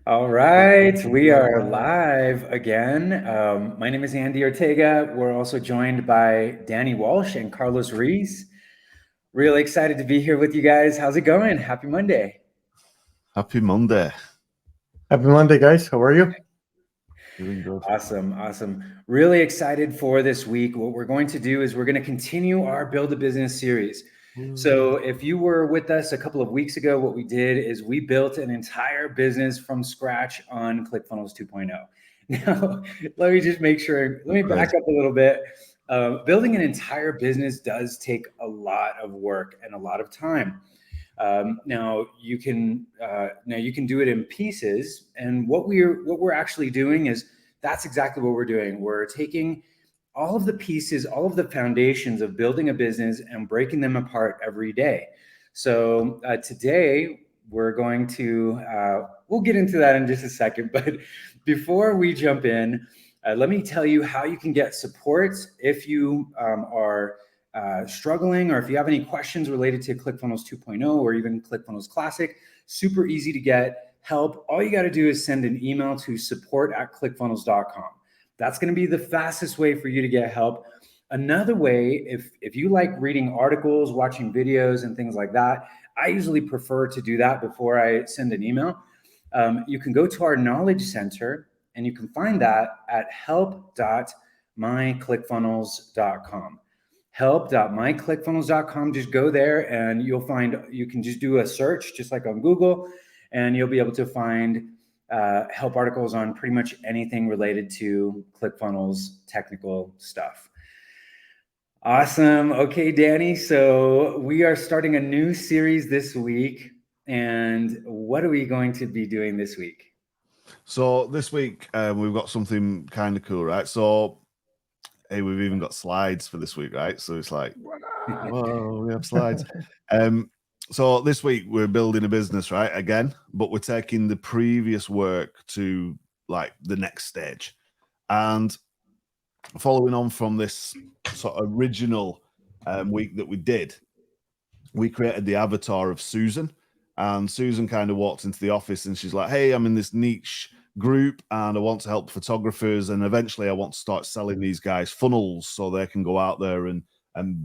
All right, we are live again. My name is Andy Ortega. We're also joined by Danny Walsh and Carlos Riz. Really excited to be here with you guys. How's it going? Happy Monday. Happy Monday. Happy Monday, guys. How are you? Doing good. Awesome. Really excited for this week. What we're going to do is we're going to continue our Build a Business series. So if you were with us a couple of weeks ago, what we did is we built an entire business from scratch on ClickFunnels 2.0. Now, let me just make sure, let me back up a little bit. Building an entire business does take a lot of work and a lot of time. Now you can do it in pieces, and what we're actually doing is that's exactly what we're doing. We're taking all of the pieces, all of the foundations of building a business and breaking them apart every day. So today we're going to, we'll get into that in just a second, but before we jump in, let me tell you how you can get support if you are struggling, or if you have any questions related to ClickFunnels 2.0 or even ClickFunnels Classic. Super easy to get help. All you got to do is send an email to support@clickfunnels.com. That's going to be the fastest way for you to get help. Another way, if you like reading articles, watching videos and things like that, I usually prefer to do that before I send an email. You can go to our Knowledge Center, and you can find that at help.myclickfunnels.com. help.myclickfunnels.com. Just go there and you can just do a search just like on Google, and you'll be able to find help articles on pretty much anything related to ClickFunnels technical stuff. Awesome. Okay, Danny. So we are starting a new series this week. And what are we going to be doing this week? So this week we've got something kind of cool, right? So hey, we've even got slides for this week, right? So it's like, whoa, we have slides. So this week we're building a business, right? Again, but we're taking the previous work to like the next stage. And following on from this sort of original week that we did, we created the avatar of Susan. And Susan kind of walked into the office and she's like, hey, I'm in this niche group and I want to help photographers. And eventually I want to start selling these guys funnels so they can go out there and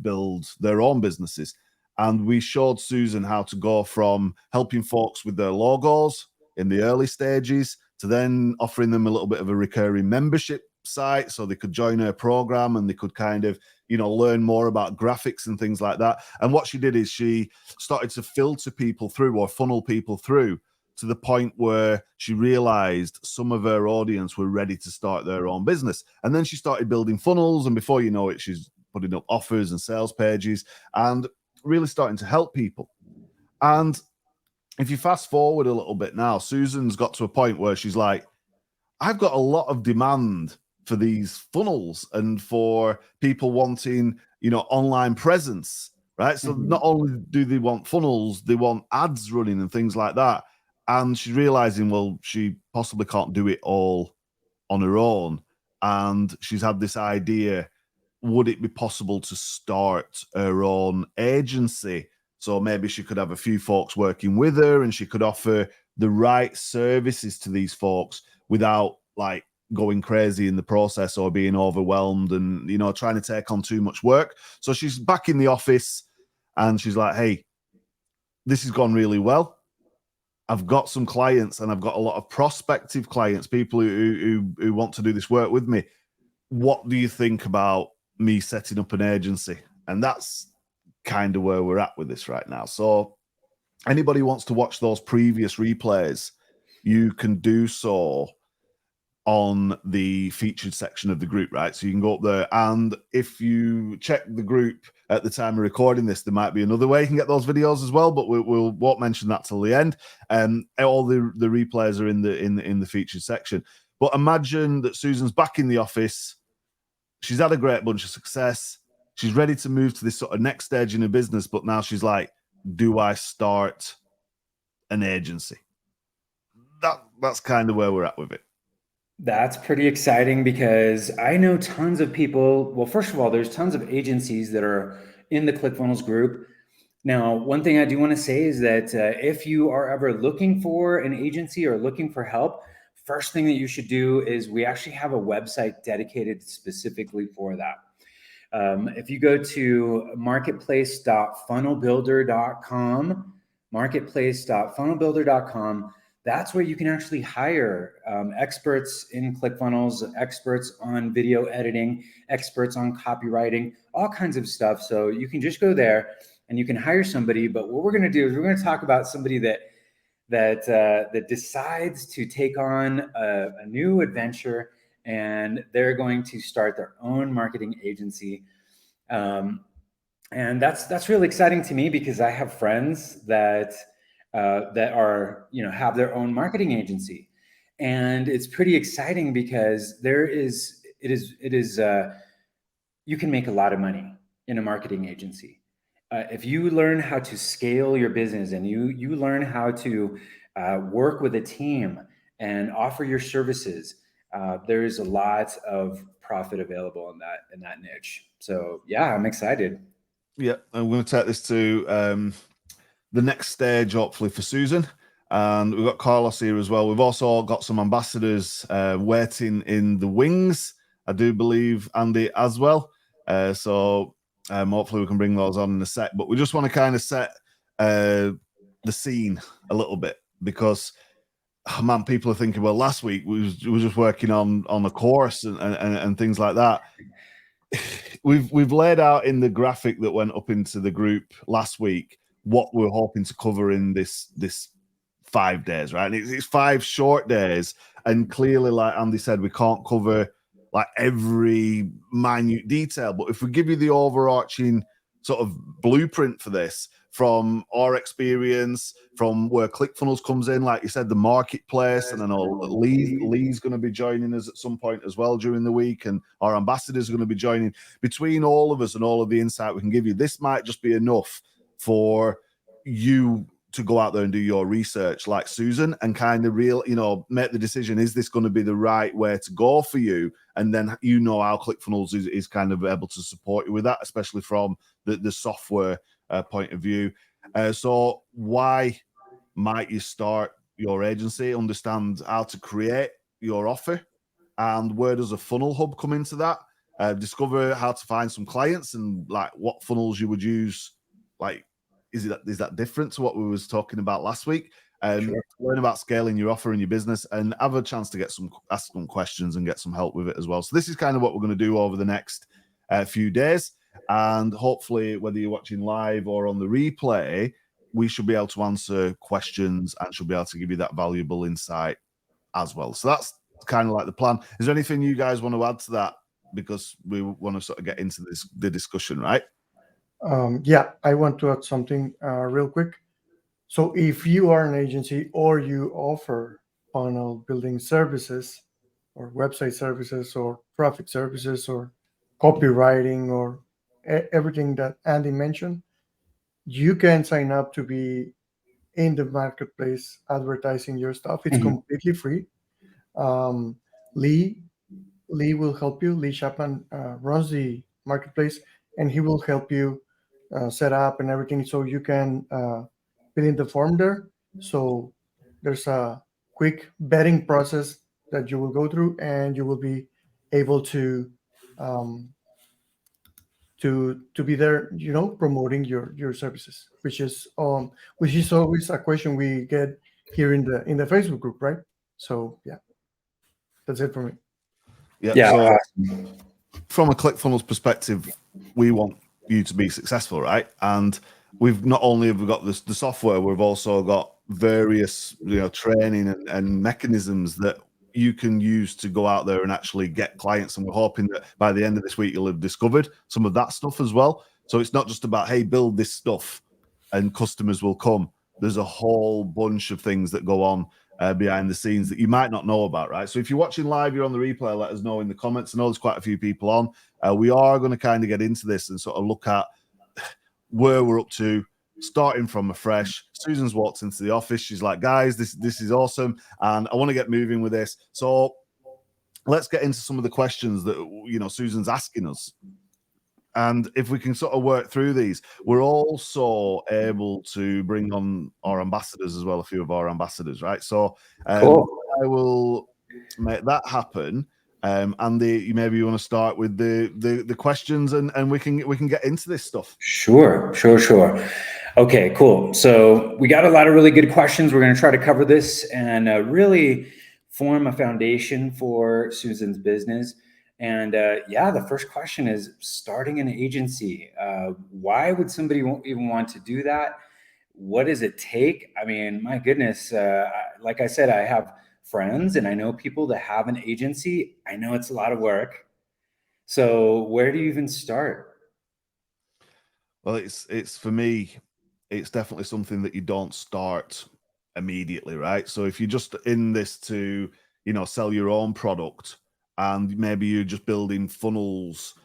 build their own businesses. And we showed Susan how to go from helping folks with their logos in the early stages to then offering them a little bit of a recurring membership site so they could join her program and they could kind of, learn more about graphics and things like that. And what she did is she started to filter people through or funnel people through to the point where she realized some of her audience were ready to start their own business. And then she started building funnels, and before you know it, she's putting up offers and sales pages and really starting to help people. And if you fast forward a little bit now, Susan's got to a point where she's like, I've got a lot of demand for these funnels and for people wanting, online presence, right? So not only do they want funnels, they want ads running and things like that. And she's realizing, well, she possibly can't do it all on her own. And she's had this idea, would it be possible to start her own agency? So maybe she could have a few folks working with her and she could offer the right services to these folks without like going crazy in the process or being overwhelmed and, trying to take on too much work. So she's back in the office and she's like, hey, this has gone really well. I've got some clients and I've got a lot of prospective clients, people who want to do this work with me. What do you think about me setting up an agency? And that's kind of where we're at with this right now. So anybody who wants to watch those previous replays, you can do so on the featured section of the group, right? So you can go up there, and if you check the group at the time of recording this, there might be another way you can get those videos as well, but we won't mention that till the end. All the replays are in the featured section. But imagine that Susan's back in the office. She's had a great bunch of success. She's ready to move to this sort of next stage in her business, but now she's like, do I start an agency? That's kind of where we're at with it. That's pretty exciting because I know tons of people. Well, first of all, there's tons of agencies that are in the ClickFunnels group. Now, one thing I do want to say is that if you are ever looking for an agency or looking for help, first thing that you should do is we actually have a website dedicated specifically for that. If you go to marketplace.funnelbuilder.com, that's where you can actually hire experts in ClickFunnels, experts on video editing, experts on copywriting, all kinds of stuff. So you can just go there and you can hire somebody. But what we're going to do is we're going to talk about somebody that decides to take on a new adventure, and they're going to start their own marketing agency. And that's really exciting to me because I have friends that are, have their own marketing agency, and it's pretty exciting because you can make a lot of money in a marketing agency. If you learn how to scale your business and you learn how to work with a team and offer your services, there is a lot of profit available in that niche. So yeah, I'm excited. Yeah, I'm going to take this to the next stage, hopefully, for Susan. And we've got Carlos here as well. We've also got some ambassadors waiting in the wings, I do believe, Andy, as well. So hopefully we can bring those on in a sec. But we just want to kind of set the scene a little bit because, oh man, people are thinking, well, last week we were just working on a course and things like that. We've laid out in the graphic that went up into the group last week what we're hoping to cover in this 5 days, right? And it's 5 short days, and clearly, like Andy said, we can't cover like every minute detail. But if we give you the overarching sort of blueprint for this, from our experience, from where ClickFunnels comes in, like you said, the marketplace, and I know Lee's going to be joining us at some point as well during the week, and our ambassadors are going to be joining. Between all of us and all of the insight we can give you, this might just be enough for you to go out there and do your research like Susan and kind of make the decision, is this going to be the right way to go for you? And then how ClickFunnels is kind of able to support you with that, especially from the software point of view. So why might you start your agency? Understand how to create your offer, and where does a funnel hub come into that? Discover how to find some clients and like what funnels you would use. Like, is that different to what we was talking about last week? Sure. Learn about scaling your offer and your business, and have a chance to ask some questions and get some help with it as well. So this is kind of what we're going to do over the next few days. And hopefully, whether you're watching live or on the replay, we should be able to answer questions and should be able to give you that valuable insight as well. So that's kind of like the plan. Is there anything you guys want to add to that? Because we want to sort of get into the discussion, right? Yeah, I want to add something real quick. So if you are an agency or you offer funnel building services or website services or traffic services or copywriting or everything that Andy mentioned, you can sign up to be in the marketplace advertising your stuff. It's completely free. Lee will help you. Lee Chapman runs the marketplace, and he will help you set up and everything, so you can fill in the form there. So there's a quick vetting process that you will go through, and you will be able to be there, promoting your services, which is always a question we get here in the Facebook group, right? So yeah, that's it for me. Yeah. So from a ClickFunnels perspective, we want you to be successful, right? And we've not only have we got the software, we've also got various training and mechanisms that you can use to go out there and actually get clients. And we're hoping that by the end of this week, you'll have discovered some of that stuff as well. So it's not just about, hey, build this stuff and customers will come. There's a whole bunch of things that go on behind the scenes that you might not know about, right? So if you're watching live, you're on the replay, let us know in the comments. I know there's quite a few people on. We are going to kind of get into this and sort of look at where we're up to, starting from afresh. Susan's walked into the office. She's like, guys, this is awesome, and I want to get moving with this. So let's get into some of the questions that Susan's asking us. And if we can sort of work through these, we're also able to bring on our ambassadors as well, a few of our ambassadors, right? So Cool. I will make that happen. Andy, maybe you want to start with the questions, and we can get into this stuff. Sure. Okay, cool. So we got a lot of really good questions. We're going to try to cover this and really form a foundation for Susan's business. And the first question is starting an agency. Why would somebody even want to do that? What does it take? I mean, my goodness, like I said, I have friends and I know people that have an agency. I know it's a lot of work. So where do you even start? Well, it's for me, it's definitely something that you don't start immediately, right? So if you're just in this to, sell your own product, and maybe you're just building funnels,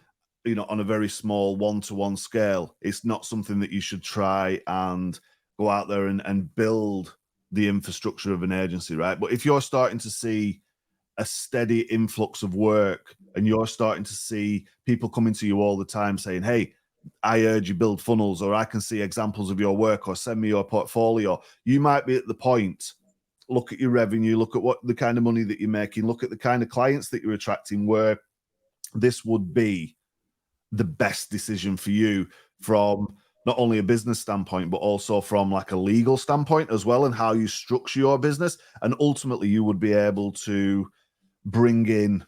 on a very small one-to-one scale, it's not something that you should try and go out there and build the infrastructure of an agency, right? But if you're starting to see a steady influx of work and you're starting to see people coming to you all the time saying, hey, I heard you build funnels, or I can see examples of your work, or send me your portfolio, you might be at the point, look at your revenue, look at what the kind of money that you're making, look at the kind of clients that you're attracting, where this would be the best decision for you from not only a business standpoint, but also from like a legal standpoint as well, and how you structure your business. And ultimately you would be able to bring in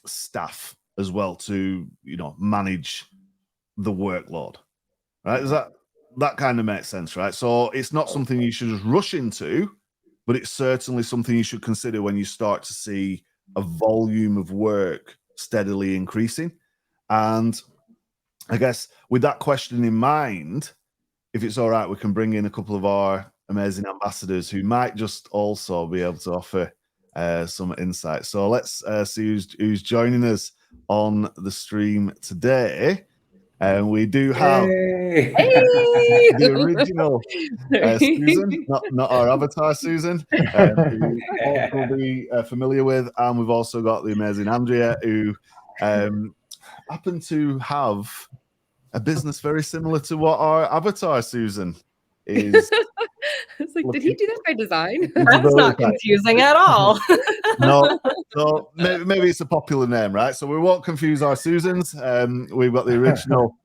staff as well to, manage the workload, right? Does that kind of makes sense, right? So it's not something you should just rush into, but it's certainly something you should consider when you start to see a volume of work steadily increasing. And I guess with that question in mind, if it's all right, we can bring in a couple of our amazing ambassadors who might just also be able to offer some insight. So let's see who's joining us on the stream today. And we do have the original Susan, not our avatar Susan, who folks will be familiar with. And we've also got the amazing Andrea, who happen to have a business very similar to what our avatar Susan is. It's like, did he do that by design? That's not confusing at all. No, so maybe it's a popular name, right? So we won't confuse our Susans. We've got the original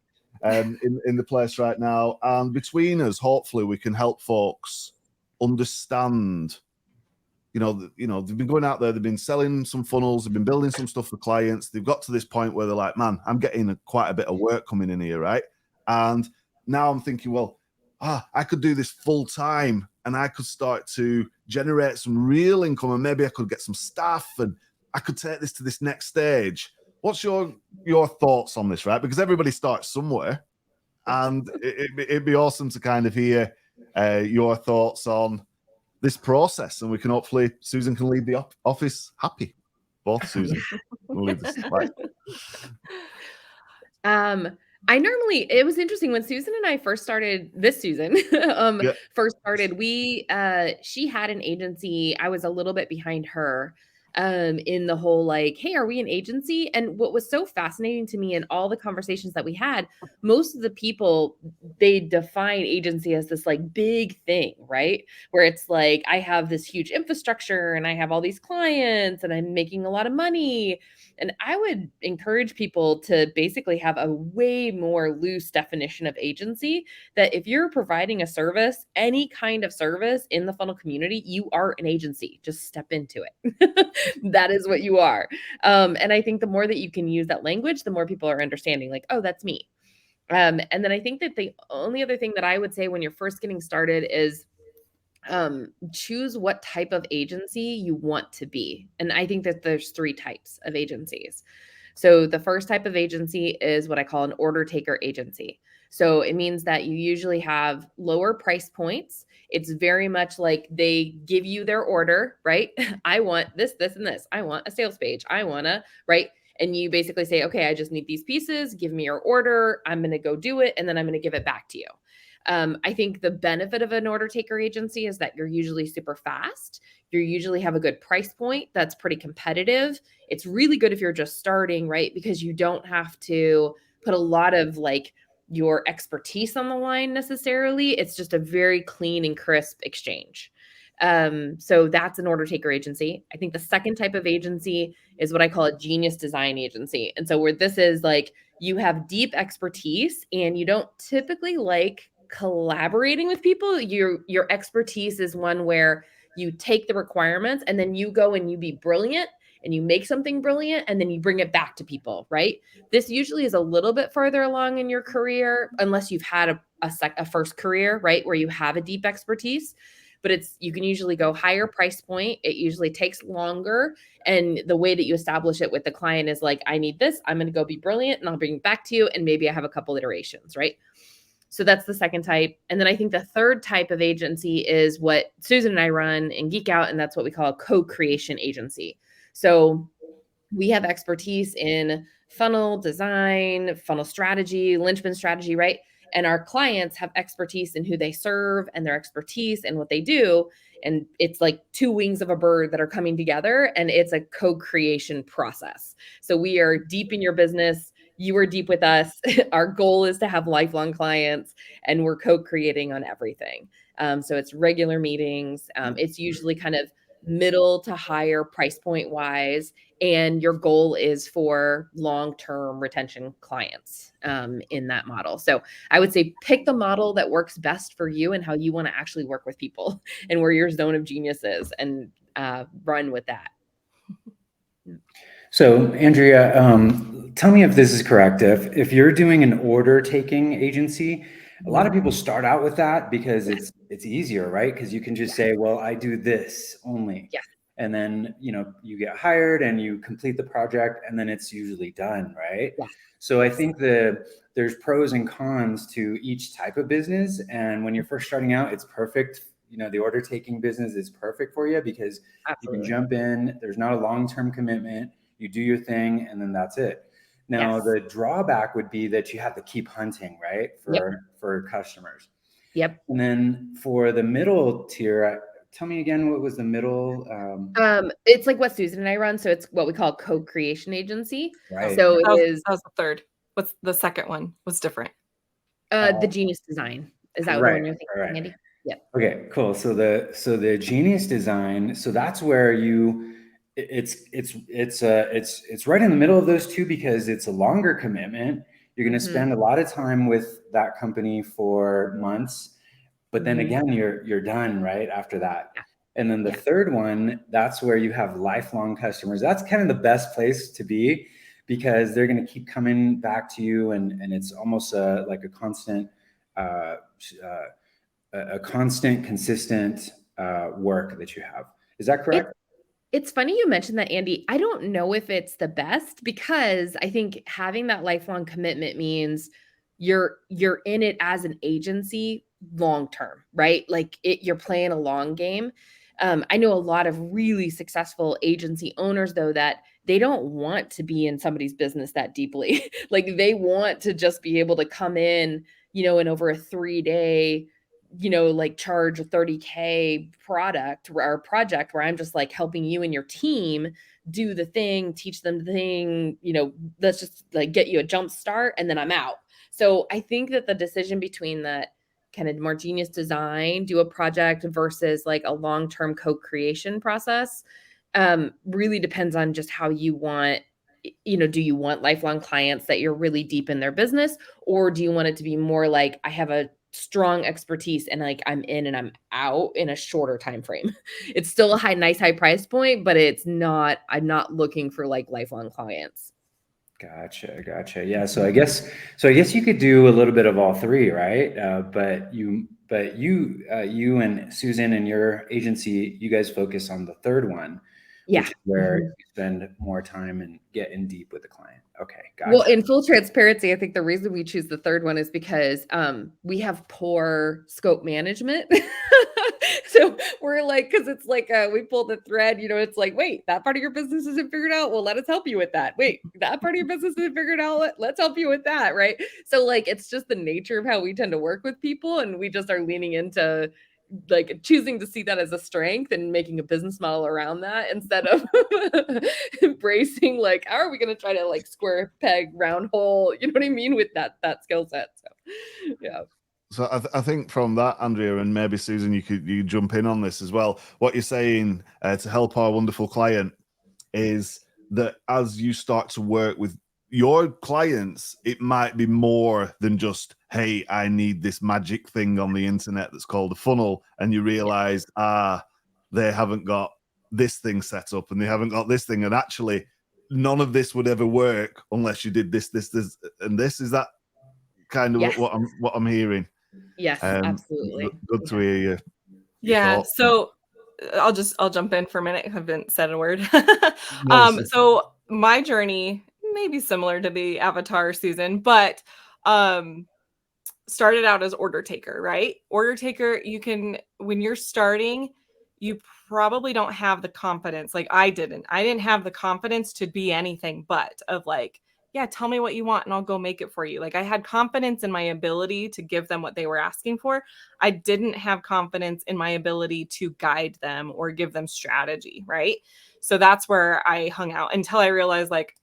in the place right now, and between us, hopefully, we can help folks understand. They've been going out there, they've been selling some funnels, they've been building some stuff for clients. They've got to this point where they're like, man, I'm getting quite a bit of work coming in here, right? And now I'm thinking, well, I could do this full time and I could start to generate some real income, and maybe I could get some staff and I could take this to this next stage. What's your thoughts on this, right? Because everybody starts somewhere, and it'd be awesome to kind of hear your thoughts on this process, and we can hopefully Susan can leave the office happy. Both Susan will leave this. Right. It was interesting when Susan and I first started this Susan, first started, she had an agency. I was a little bit behind her, in the whole, like, hey, are we an agency? And what was so fascinating to me in all the conversations that we had, most of the people, they define agency as this like big thing, right? Where it's like, I have this huge infrastructure and I have all these clients and I'm making a lot of money. And I would encourage people to basically have a way more loose definition of agency, that if you're providing a service, any kind of service in the funnel community, you are an agency. Just step into it. That is what you are. And I think the more that you can use that language, the more people are understanding, like, oh, that's me. And then I think that the only other thing that I would say when you're first getting started is choose what type of agency you want to be. And I think that there's 3 types of agencies. So the first type of agency is what I call an order taker agency. So it means that you usually have lower price points. It's very much like they give you their order, right? I want this, this, and this. I want a sales page. I want to, right? And you basically say, okay, I just need these pieces. Give me your order. I'm going to go do it. And then I'm going to give it back to you. I think the benefit of an order taker agency is that you're usually super fast. You usually have a good price point that's pretty competitive. It's really good if you're just starting, right? Because you don't have to put a lot of like your expertise on the line necessarily. It's just a very clean and crisp exchange. So that's an order taker agency. I think the second type of agency is what I call a genius design agency. And so where this is like, you have deep expertise and you don't typically like collaborating with people. Your expertise is one where you take the requirements and then you go and you be brilliant and you make something brilliant and then you bring it back to people, right? This usually is a little bit further along in your career, unless you've had a first career, right, where you have a deep expertise. But you can usually go higher price point. It usually takes longer. And the way that you establish it with the client is like, I need this, I'm going to go be brilliant and I'll bring it back to you. And maybe I have a couple iterations, right? So that's the second type. And then I think the third type of agency is what Susan and I run in Geek Out, and that's what we call a co-creation agency. So we have expertise in funnel design, funnel strategy, linchpin strategy, right? And our clients have expertise in who they serve and their expertise and what they do. And it's like two wings of a bird that are coming together, and it's a co-creation process. So we are deep in your business. You are deep with us. Our goal is to have lifelong clients, and we're co-creating on everything. So it's regular meetings. It's usually kind of middle to higher price point wise. And your goal is for long-term retention clients in that model. So I would say pick the model that works best for you and how you want to actually work with people and where your zone of genius is, and run with that. So Andrea, tell me if this is correct. If you're doing an order taking agency, a lot of people start out with that because it's easier, right? Because you can just say, well, I do this only. Yeah. And then, you get hired and you complete the project and then it's usually done, right? Yeah. So I think there's pros and cons to each type of business. And when you're first starting out, it's perfect. The order taking business is perfect for you because Absolutely. you can jump in. There's not a long-term commitment. You do your thing and then that's it. Now, Yes. the drawback would be that you have to keep hunting, right? For customers. Yep. And then for the middle tier, tell me again, what was the middle? It's like what Susan and I run. So it's what we call a co-creation agency. Right. So That it was the third. What's the second one? What's different? the genius design. Is that the one you're thinking, right. Andy? Yeah. Okay, cool. So the genius design, so that's where it's right in the middle of those two because it's a longer commitment. You're going to spend a lot of time with that company for months, but then again, you're done right after that. Yeah. And then the third one, that's where you have lifelong customers. That's kind of the best place to be because they're going to keep coming back to you, and it's almost like a constant, consistent work that you have. Is that correct? It's funny you mentioned that, Andy. I don't know if it's the best because I think having that lifelong commitment means you're in it as an agency long term, right? Like you're playing a long game. I know a lot of really successful agency owners, though, that they don't want to be in somebody's business that deeply. Like they want to just be able to come in, in over a 3-day, like charge a $30K product or project where I'm just like helping you and your team do the thing, teach them the thing, let's just like get you a jump start and then I'm out. So I think that the decision between that kind of more genius design, do a project versus like a long-term co-creation process really depends on just how you want, do you want lifelong clients that you're really deep in their business, or do you want it to be more like I have a strong expertise and like I'm in and I'm out in a shorter time frame? It's still a nice high price point, but I'm not looking for like lifelong clients. Gotcha. Yeah. So I guess you could do a little bit of all three, right? But you and Susan and your agency, you guys focus on the third one, which is where you spend more time and get in deep with the client. Okay, gotcha. Well, in full transparency, I think the reason we choose the third one is because we have poor scope management. So we're like, because it's like we pull the thread, it's like, wait, that part of your business isn't figured out. Well, let us help you with that. Wait, that part of your business isn't figured out. Let's help you with that, right? So like, it's just the nature of how we tend to work with people, and we just are leaning into like choosing to see that as a strength and making a business model around that instead of embracing like, how are we going to try to like square peg round hole? You know what I mean? With that skill set. So yeah. So I think from that, Andrea, and maybe Susan, you jump in on this as well. What you're saying to help our wonderful client is that as you start to work with your clients, it might be more than just, hey, I need this magic thing on the internet that's called a funnel, and you realize, they haven't got this thing set up and they haven't got this thing, and actually none of this would ever work unless you did this, and this. Is that kind of Yes. what I'm hearing? Yes, absolutely. Good to hear you. Yeah. Thoughts. So I'll jump in for a minute. I haven't said a word. No, So my journey may be similar to the Avatar Susan, but started out as order taker, right? Order taker, when you're starting, you probably don't have the confidence. Like I didn't have the confidence to be anything but of like, yeah, tell me what you want and I'll go make it for you. Like I had confidence in my ability to give them what they were asking for. I didn't have confidence in my ability to guide them or give them strategy, right? So that's where I hung out until I realized like,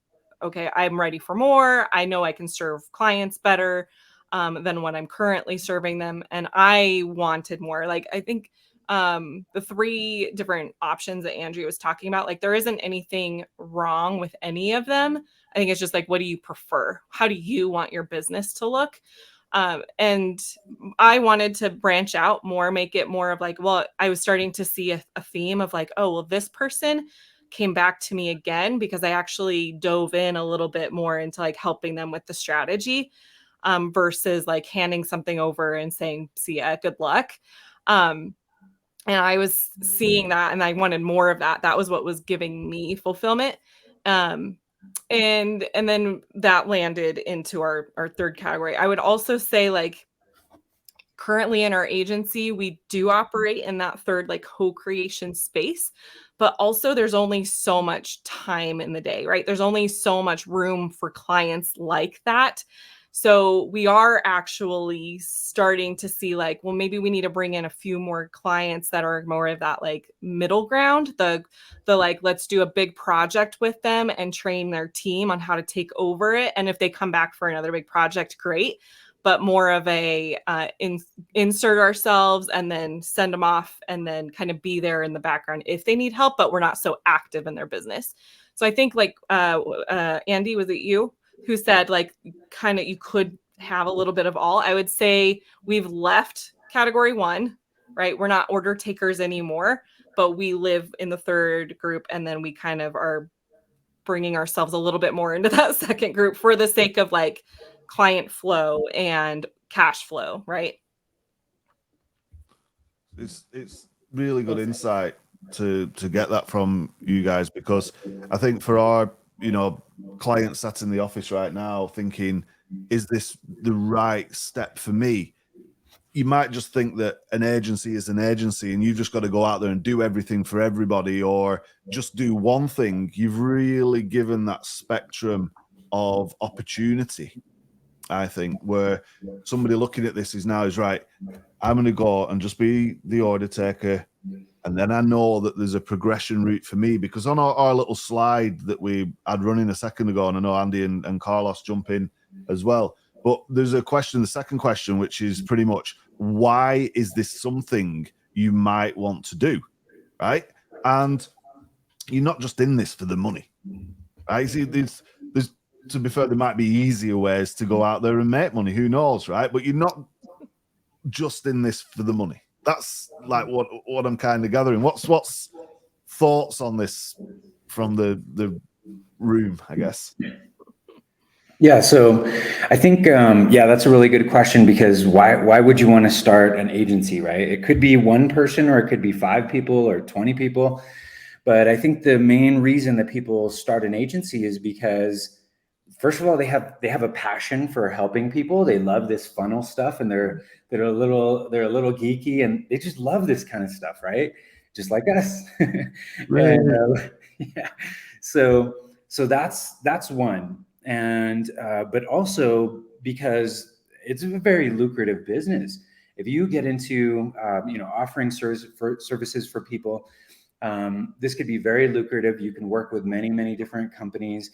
okay, I'm ready for more. I know I can serve clients better than what I'm currently serving them. And I wanted more. Like I think the 3 different options that Andrea was talking about, like there isn't anything wrong with any of them. I think it's just like, what do you prefer? How do you want your business to look? And I wanted to branch out more, make it more of like, well, I was starting to see a theme of like, oh, well, this person came back to me again because I actually dove in a little bit more into like helping them with the strategy versus like handing something over and saying, see ya, good luck. And I was seeing that and I wanted more of that. That was what was giving me fulfillment. And then that landed into our 3rd category. I would also say like currently in our agency, we do operate in that 3rd like co-creation space, but also there's only so much time in the day, right? There's only so much room for clients like that. So we are actually starting to see like, well, maybe we need to bring in a few more clients that are more of that like middle ground, the like, let's do a big project with them and train their team on how to take over it. And if they come back for another big project, great. But more of a insert ourselves and then send them off and then kind of be there in the background if they need help, but we're not so active in their business. So I think like Andy, was it you who said like kind of you could have a little bit of all? I would say we've left category 1, right? We're not order takers anymore, but we live in the 3rd group, and then we kind of are bringing ourselves a little bit more into that 2nd group for the sake of like client flow and cash flow, right? It's really good insight to get that from you guys, because I think for our clients sat in the office right now thinking, is this the right step for me? You might just think that an agency is an agency and you've just got to go out there and do everything for everybody or just do one thing. You've really given that spectrum of opportunity, I think, where somebody looking at this is right, I'm going to go and just be the order taker. And then I know that there's a progression route for me, because on our little slide that we had running a second ago, and I know Andy and Carlos jump in as well, but there's a question, the second question, which is pretty much, why is this something you might want to do, right? And you're not just in this for the money, right? See, there's to be fair, there might be easier ways to go out there and make money, who knows, right? But you're not just in this for the money. That's like what I'm kind of gathering. What's thoughts on this from the room, I guess? Yeah, so I think that's a really good question, because why would you want to start an agency, right? It could be one person, or it could be 5 people or 20 people. But I think the main reason that people start an agency is because, first of all, they have a passion for helping people. They love this funnel stuff, and they're a little geeky, and they just love this kind of stuff, right? Just like us. Right. And yeah, so that's one. And but also because it's a very lucrative business. if you get into offering services for people, this could be very lucrative. You can work with many different companies,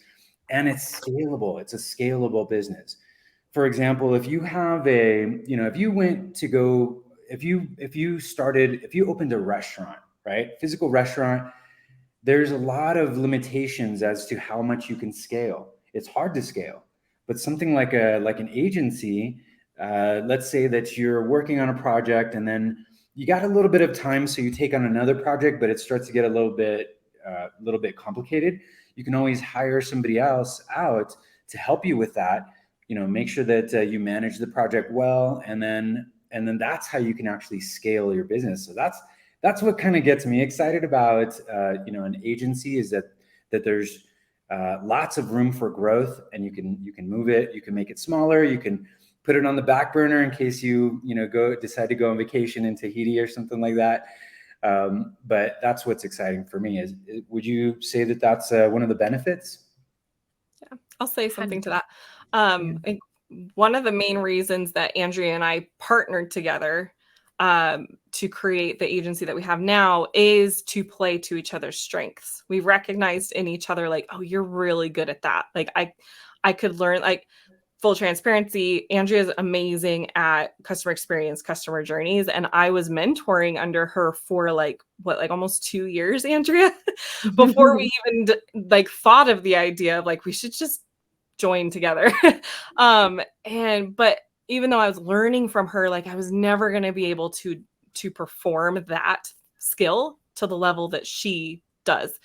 and it's scalable. It's a scalable business. For example, if you have if you opened a restaurant, right? Physical restaurant, there's a lot of limitations as to how much you can scale. It's hard to scale, but something like an agency, let's say that you're working on a project and then you got a little bit of time, so you take on another project, but it starts to get a little bit complicated. You can always hire somebody else out to help you with that. Make sure that you manage the project well, and then that's how you can actually scale your business. So that's what kind of gets me excited about an agency, is that there's lots of room for growth, and you can move it, you can make it smaller, you can put it on the back burner in case you decide to go on vacation in Tahiti or something like that. But that's what's exciting for me. Would you say that that's one of the benefits? Yeah, I'll say something to that. One of the main reasons that Andrea and I partnered together to create the agency that we have now is to play to each other's strengths. We recognized in each other, like, oh, you're really good at that. Like I could learn, like, full transparency, Andrea's amazing at customer experience, customer journeys. And I was mentoring under her for almost 2 years, Andrea, before we even thought of the idea of we should just join together. But even though I was learning from her, I was never going to be able to perform that skill to the level that she does.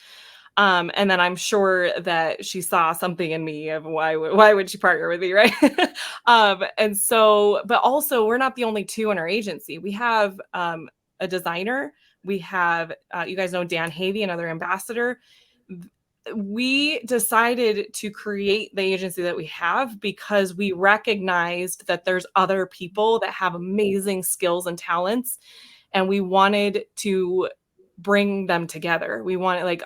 And then I'm sure that she saw something in me of why would she partner with me, right? And so, but also we're not the only two in our agency. We have a designer. We have, you guys know Dan Havey, another ambassador. We decided to create the agency that we have because we recognized that there's other people that have amazing skills and talents, and we wanted to bring them together.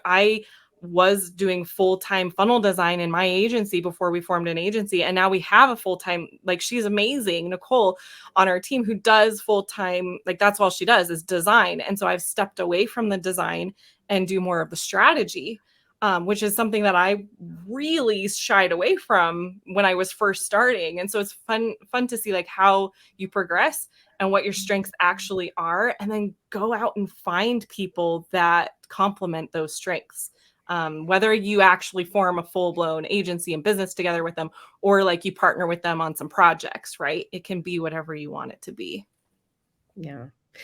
I was doing full-time funnel design in my agency before we formed an agency, and now we have a full-time, she's amazing, Nicole, on our team, who does full-time, that's all she does is design. And so I've stepped away from the design and do more of the strategy, which is something that I really shied away from when I was first starting. And so it's fun to see how you progress and what your strengths actually are, and then go out and find people that complement those strengths. Whether you actually form a full-blown agency and business together with them, or you partner with them on some projects, right? It can be whatever you want it to be.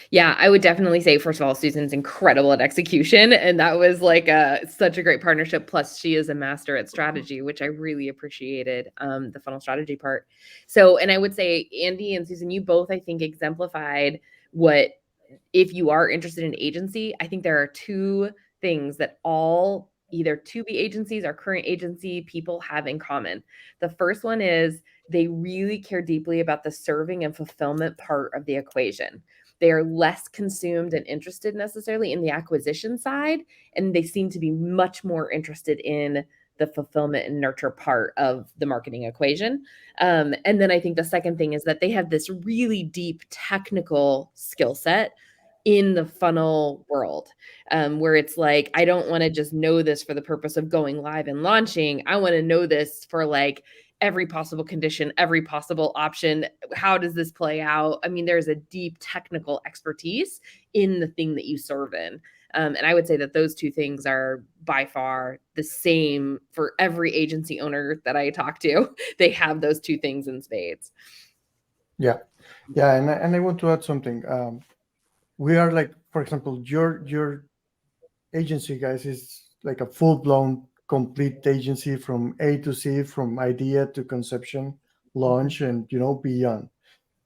Yeah, I would definitely say, first of all, Susan's incredible at execution, and that was such a great partnership. Plus, she is a master at strategy, which I really appreciated, the funnel strategy part. So, and I would say, Andy and Susan, you both, I think, exemplified what, if you are interested in agency, I think there are two things that all either to-be agencies or current agency people have in common. The first one is they really care deeply about the serving and fulfillment part of the equation. They are less consumed and interested necessarily in the acquisition side, and they seem to be much more interested in the fulfillment and nurture part of the marketing equation. And then I think the second thing is that they have this really deep technical skill set in the funnel world, where it's I don't want to just know this for the purpose of going live and launching. I want to know this for every possible condition, every possible option. How does this play out? I mean, there's a deep technical expertise in the thing that you serve in. And I would say that those two things are by far the same for every agency owner that I talk to. They have those two things in spades. Yeah. And I want to add something. We are for example, your agency, guys, is a full-blown complete agency from A to Z, from idea to conception, launch, and beyond.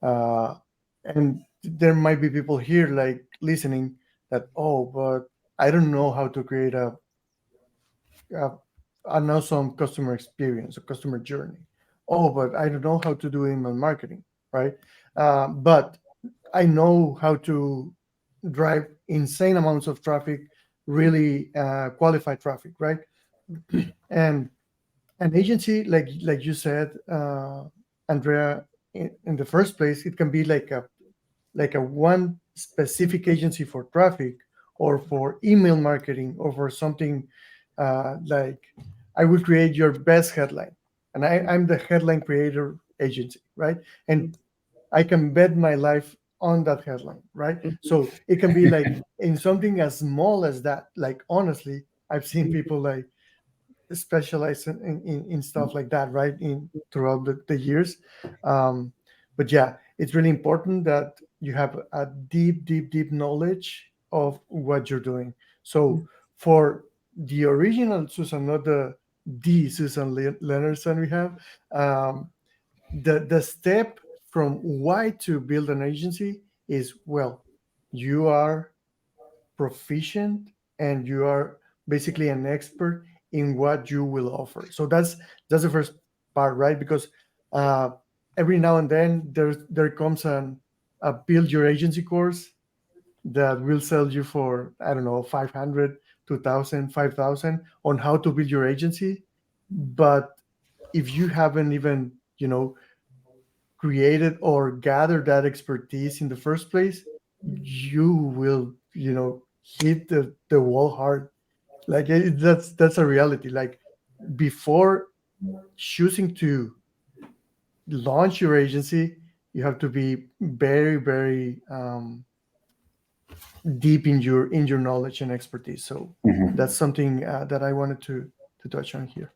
And there might be people here listening that, oh, but I don't know how to create an awesome customer experience, a customer journey. Oh, but I don't know how to do email marketing, right? But I know how to drive insane amounts of traffic, really qualified traffic, right? And an agency, like you said, Andrea, in the first place, it can be like a one specific agency for traffic or for email marketing or for something like I will create your best headline, and I'm the headline creator agency, right? And I can bet my life on that headline, right? So it can be like in something as small as that. Like honestly, I've seen people like specialize in stuff like that, right? In throughout the years. But yeah, it's really important that you have a deep knowledge of what you're doing. So for the original Susan, not the Susan Leonardson we have, the step from why to build an agency is, well, you are proficient and you are basically an expert in what you will offer. So that's the first part, right? Because uh, every now and then there comes a build your agency course that will sell you for, I don't know, 500, 2,000, 5,000 on how to build your agency. But if you haven't even, created or gathered that expertise in the first place, you will, hit the wall hard. Like that's a reality. Like before choosing to launch your agency, you have to be very, very deep in your knowledge and expertise. So that's something that I wanted to touch on here.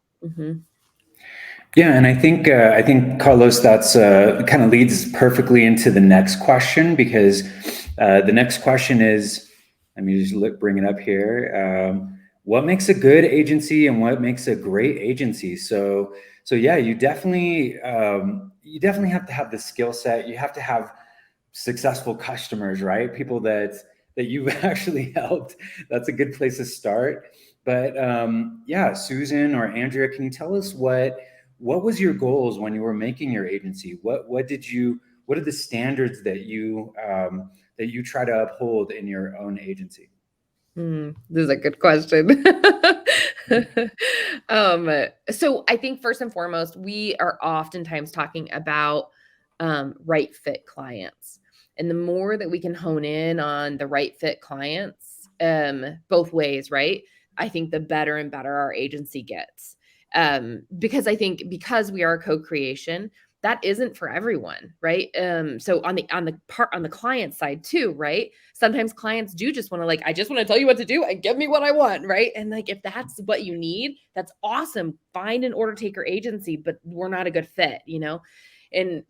Yeah, and I think Carlos, that's kind of leads perfectly into the next question, because the next question is, let me just bring it up here. What makes a good agency and what makes a great agency? So yeah, you definitely have to have the skill set. You have to have successful customers, right? People that you've actually helped. That's a good place to start. But yeah, Susan or Andrea, can you tell us what was your goals when you were making your agency? What are the standards that you try to uphold in your own agency? This is a good question. So I think first and foremost, we are oftentimes talking about right fit clients. And the more that we can hone in on the right fit clients, both ways, right? I think the better and better our agency gets. Because I think because we are a co-creation, that isn't for everyone, right? So on the client side too, right? Sometimes clients do just want to I just want to tell you what to do and give me what I want, right? And if that's what you need, that's awesome. Find an order taker agency, but we're not a good fit, And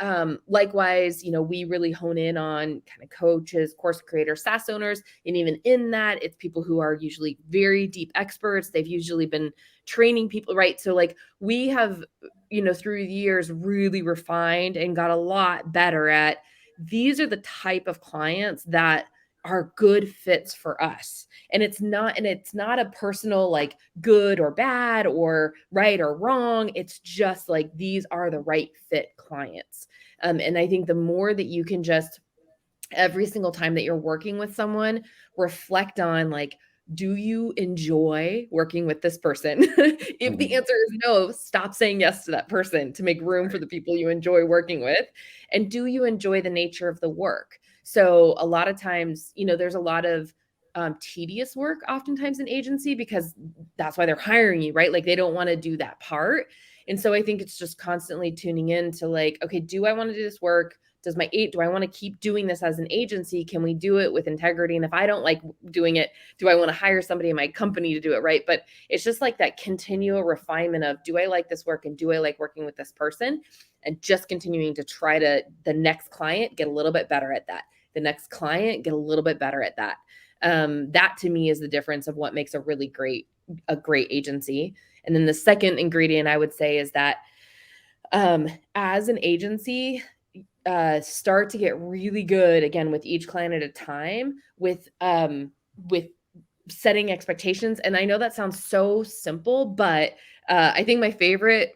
likewise, we really hone in on kind of coaches, course creators, SaaS owners. And even in that, it's people who are usually very deep experts. They've usually been training people, right? So we have, through the years really refined and got a lot better at these are the type of clients that are good fits for us. And it's not a personal good or bad or right or wrong. It's just these are the right fit clients. And I think the more that you can just every single time that you're working with someone, reflect on do you enjoy working with this person? If the answer is no, stop saying yes to that person to make room for the people you enjoy working with. And do you enjoy the nature of the work? So a lot of times, there's a lot of tedious work oftentimes in agency because that's why they're hiring you, right? They don't want to do that part. And so I think it's just constantly tuning in to okay, do I want to do this work? Do I want to keep doing this as an agency? Can we do it with integrity? And if I don't like doing it, do I want to hire somebody in my company to do it? Right. But it's just that continual refinement of, do I like this work? And do I like working with this person? And just continuing to try to the next client, get a little bit better at that. The next client, get a little bit better at that. That to me is the difference of what makes a great agency. And then the second ingredient I would say is that as an agency, start to get really good again with each client at a time with setting expectations. And I know that sounds so simple, but I think my favorite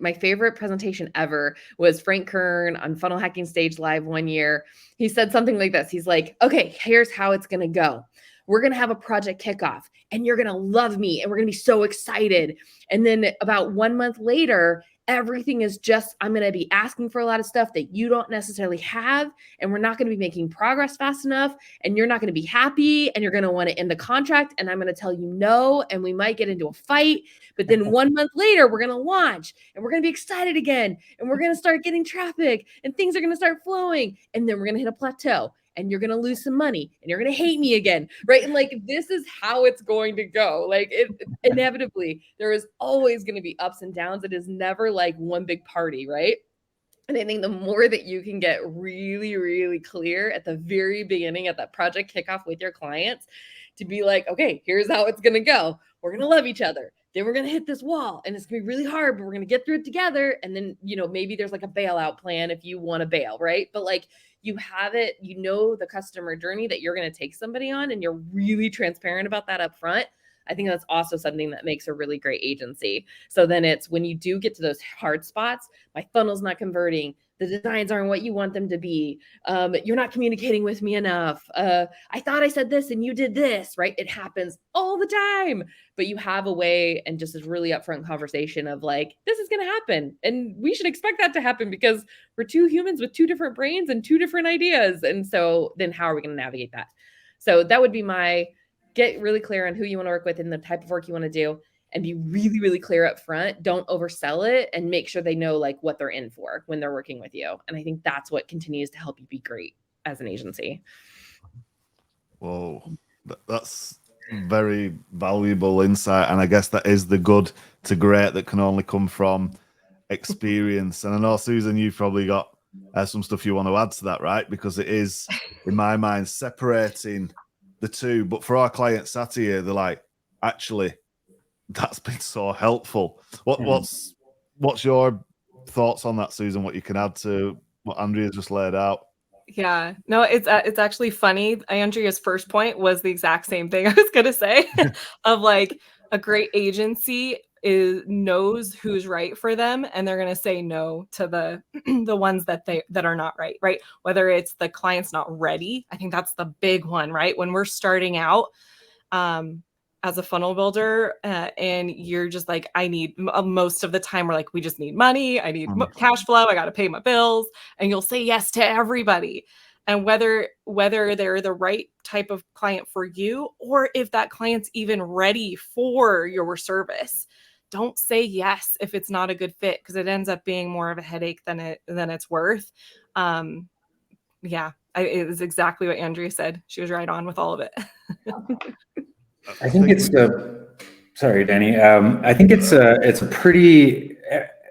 presentation ever was Frank Kern on Funnel Hacking Stage Live one year. He said something like this. He's like, okay, here's how it's going to go. We're going to have a project kickoff and you're going to love me and we're going to be so excited. And then about 1 month later, everything is just, I'm going to be asking for a lot of stuff that you don't necessarily have, and we're not going to be making progress fast enough, and you're not going to be happy, and you're going to want to end the contract, and I'm going to tell you no, and we might get into a fight, but then 1 month later, we're going to launch, and we're going to be excited again, and we're going to start getting traffic, and things are going to start flowing, and then we're going to hit a plateau, and you're going to lose some money, and you're going to hate me again, right? And like, this is how it's going to go. Like, inevitably, there is always going to be ups and downs. It is never like one big party, right? And I think the more that you can get really, really clear at the very beginning, at that project kickoff with your clients, to be like, okay, here's how it's going to go. We're going to love each other. Then we're going to hit this wall, and it's going to be really hard, but we're going to get through it together. And then, maybe there's like a bailout plan if you want to bail, right? But like, you have it, the customer journey that you're going to take somebody on, and you're really transparent about that up front. I think that's also something that makes a really great agency. So then it's when you do get to those hard spots, my funnel's not converting, the designs aren't what you want them to be, you're not communicating with me enough, I thought I said this and you did this, right? It happens all the time, but you have a way, and just this really upfront conversation of like, this is going to happen, and we should expect that to happen because we're two humans with two different brains and two different ideas. And so then how are we going to navigate that? So that would be my get really clear on who you want to work with and the type of work you want to do, and be really, really clear up front. Don't oversell it, and make sure they know like what they're in for when they're working with you. And I think that's what continues to help you be great as an agency. Whoa, that's very valuable insight. And I guess that is the good to great that can only come from experience. And I know, Susan, you've probably got some stuff you want to add to that, right? Because it is, in my mind, separating the two. But for our clients sat here, they're like, actually, that's been so helpful. What's your thoughts on that, Susan? What you can add to what Andrea just laid out? Yeah, no, it's actually funny. Andrea's first point was the exact same thing I was going to say of like, a great agency knows who's right for them, and they're going to say no to the ones that are not right? Whether it's the client's not ready. I think that's the big one, right? When we're starting out, as a funnel builder, and you're just like, I need, most of the time we're like, we just need money. I need cash flow. I got to pay my bills. And you'll say yes to everybody. And whether they're the right type of client for you, or if that client's even ready for your service, don't say yes if it's not a good fit, because it ends up being more of a headache than it's worth. Yeah, it is exactly what Andrea said. She was right on with all of it. I think it's sorry, Danny. I think it's a pretty,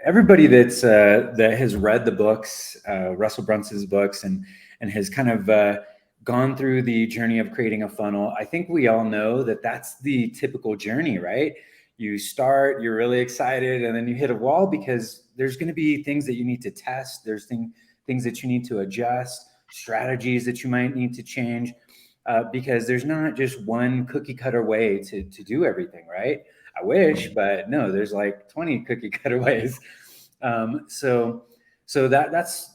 everybody that has read the books, Russell Brunson's books, and has kind of gone through the journey of creating a funnel. I think we all know that that's the typical journey, right? You start, you're really excited, and then you hit a wall because there's going to be things that you need to test. There's things that you need to adjust, strategies that you might need to change. Because there's not just one cookie cutter way to do everything, right? I wish, but no, there's like 20 cookie cutter ways. So that's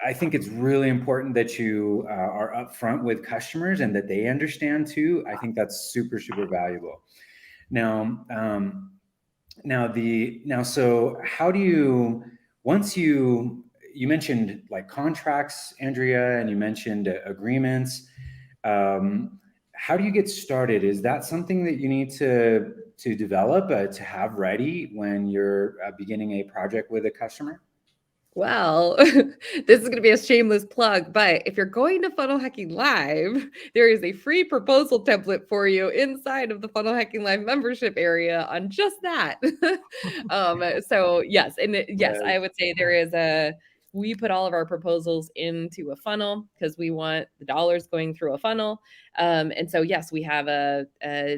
I think it's really important that you are upfront with customers and that they understand too. I think that's super, super valuable. Now, so how do you, once you mentioned like contracts, Andrea, and you mentioned agreements. How do you get started? Is that something that you need to develop, to have ready when you're beginning a project with a customer? Well, this is going to be a shameless plug, but if you're going to Funnel Hacking Live, there is a free proposal template for you inside of the Funnel Hacking Live membership area on just that. So yes, yes, I would say we put all of our proposals into a funnel because we want the dollars going through a funnel. And so, yes, we have a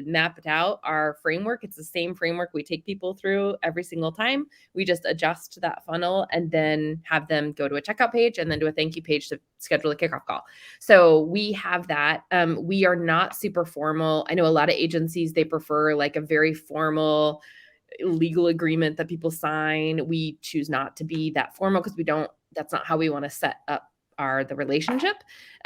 mapped out our framework. It's the same framework we take people through every single time. We just adjust that funnel and then have them go to a checkout page and then do a thank you page to schedule a kickoff call. So we have that. We are not super formal. I know a lot of agencies, they prefer like a very formal legal agreement that people sign. We choose not to be that formal because that's not how we want to set up the relationship.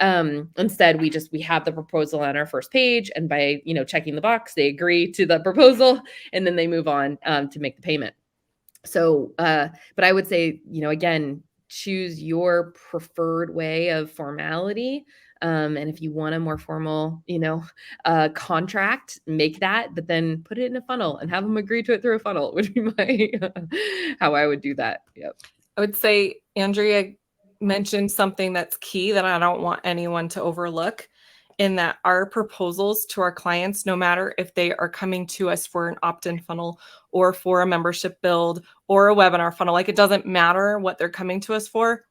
Instead, we have the proposal on our first page, and by checking the box, they agree to the proposal, and then they move on to make the payment. So, but I would say, again, choose your preferred way of formality. And if you want a more formal, contract, make that, but then put it in a funnel and have them agree to it through a funnel, would be my, how I would do that. Yep. I would say Andrea mentioned something that's key that I don't want anyone to overlook, in that our proposals to our clients, no matter if they are coming to us for an opt-in funnel or for a membership build or a webinar funnel, like, it doesn't matter what they're coming to us for.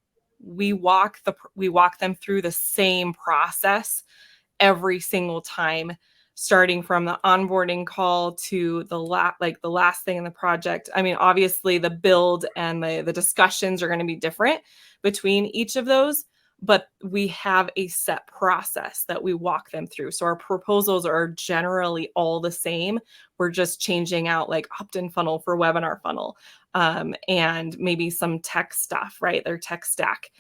We walk them through the same process every single time, starting from the onboarding call to the last thing in the project. I mean, obviously the build and the discussions are going to be different between each of those, but we have a set process that we walk them through. So our proposals are generally all the same. We're just changing out like opt-in funnel for webinar funnel, and maybe some tech stuff, right? Their tech stack,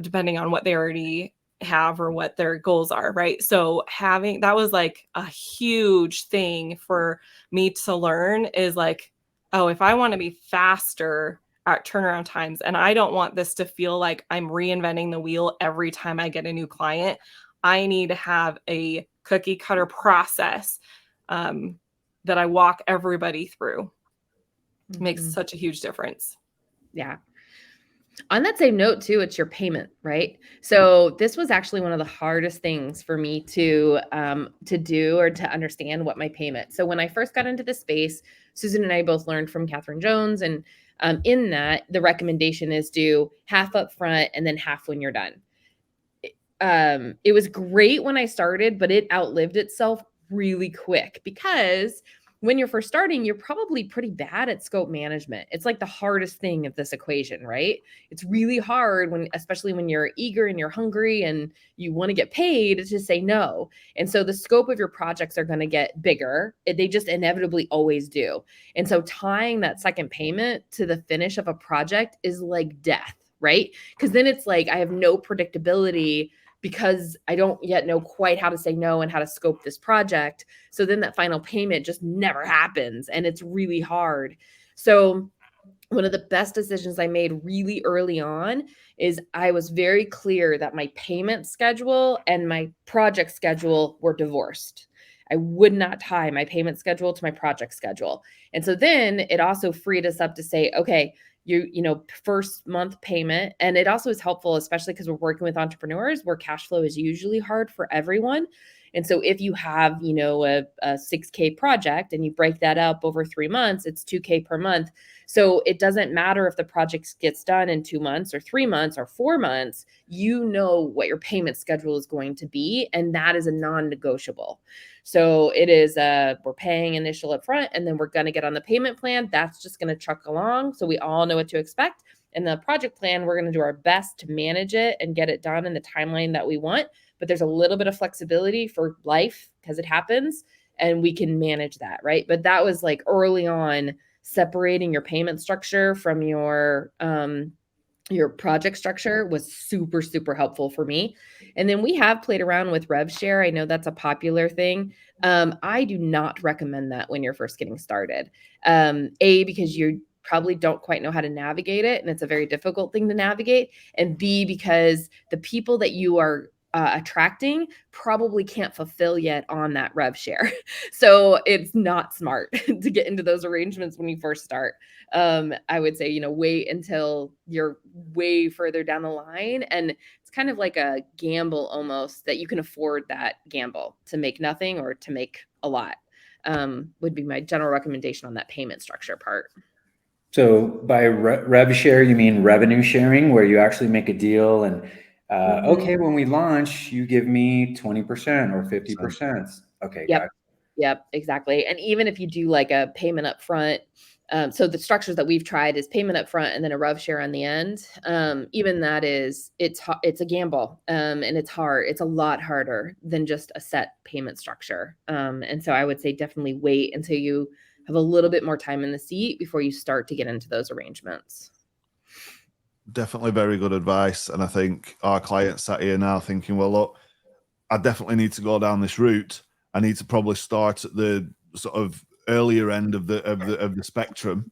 depending on what they already have or what their goals are, right? So that was like a huge thing for me to learn, is like, oh, if I want to be faster at turnaround times, and I don't want this to feel like I'm reinventing the wheel every time I get a new client, I need to have a cookie cutter process that I walk everybody through. Makes such a huge difference. Yeah. On that same note too, it's your payment, right? So this was actually one of the hardest things for me to do, or to understand what my payment. So when I first got into the space, Susan and I both learned from Catherine Jones, and in that, the recommendation is do half up front and then half when you're done. It was great when I started, but it outlived itself really quick, because when you're first starting, you're probably pretty bad at scope management. It's like the hardest thing of this equation, right? It's really hard especially when you're eager and you're hungry and you want to get paid, to say no. And so the scope of your projects are going to get bigger. They just inevitably always do. And so tying that second payment to the finish of a project is like death, right? Because then it's like, I have no predictability, because I don't yet know quite how to say no and how to scope this project. So then that final payment just never happens, and it's really hard. So one of the best decisions I made really early on is I was very clear that my payment schedule and my project schedule were divorced. I would not tie my payment schedule to my project schedule. And so then it also freed us up to say, okay, first month payment. And it also is helpful, especially because we're working with entrepreneurs where cash flow is usually hard for everyone. And so if you have, a $6K project and you break that up over 3 months, it's $2K per month. So it doesn't matter if the project gets done in 2 months or 3 months or 4 months, you know what your payment schedule is going to be. And that is a non-negotiable. So it is, we're paying initial upfront, and then we're going to get on the payment plan. That's just going to truck along. So we all know what to expect. And the project plan, we're going to do our best to manage it and get it done in the timeline that we want. But there's a little bit of flexibility for life, because it happens, and we can manage that, right? But that was like early on, separating your payment structure from your project structure was super, super helpful for me. And then we have played around with rev share. I know that's a popular thing. I do not recommend that when you're first getting started. Because you probably don't quite know how to navigate it, and it's a very difficult thing to navigate. And B, because the people that you are attracting probably can't fulfill yet on that rev share. So it's not smart to get into those arrangements when you first start. I would say, wait until you're way further down the line. And it's kind of like a gamble almost, that you can afford that gamble to make nothing or to make a lot, would be my general recommendation on that payment structure part. So by rev share, you mean revenue sharing, where you actually make a deal and okay, when we launch, you give me 20% or 50%. Okay. Yep. Gotcha. Yep, exactly. And even if you do like a payment up front, so the structures that we've tried is payment up front and then a rev share on the end. Even that it's a gamble, and it's hard. It's a lot harder than just a set payment structure. And so I would say definitely wait until you have a little bit more time in the seat before you start to get into those arrangements. Definitely very good advice. And I think our clients sat here now thinking, well, look, I definitely need to go down this route. I need to probably start at the sort of earlier end of the spectrum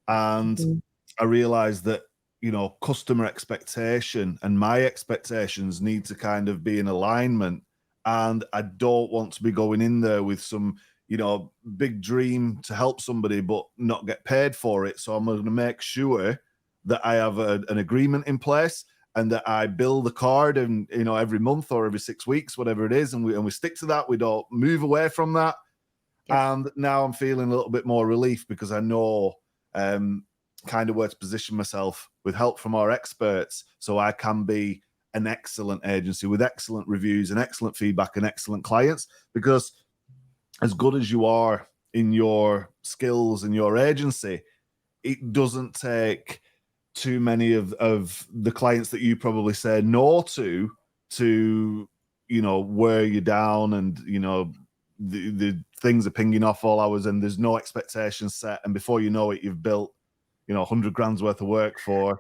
And I realized that, you know, customer expectation and my expectations need to kind of be in alignment. And I don't want to be going in there with some, you know, big dream to help somebody, but not get paid for it. So I'm going to make sure that I have an agreement in place, and that I bill the card, and, you know, every month or every 6 weeks, whatever it is. And we stick to that. We don't move away from that. Yep. And now I'm feeling a little bit more relief, because I know kind of where to position myself with help from our experts, so I can be an excellent agency with excellent reviews and excellent feedback and excellent clients. Because as good as you are in your skills and your agency, it doesn't take too many of the clients that you probably say no to, you know, wear you down, and, you know, the things are pinging off all hours, and there's no expectations set. And before you know it, you've built, you know, 100 grand's worth of work for,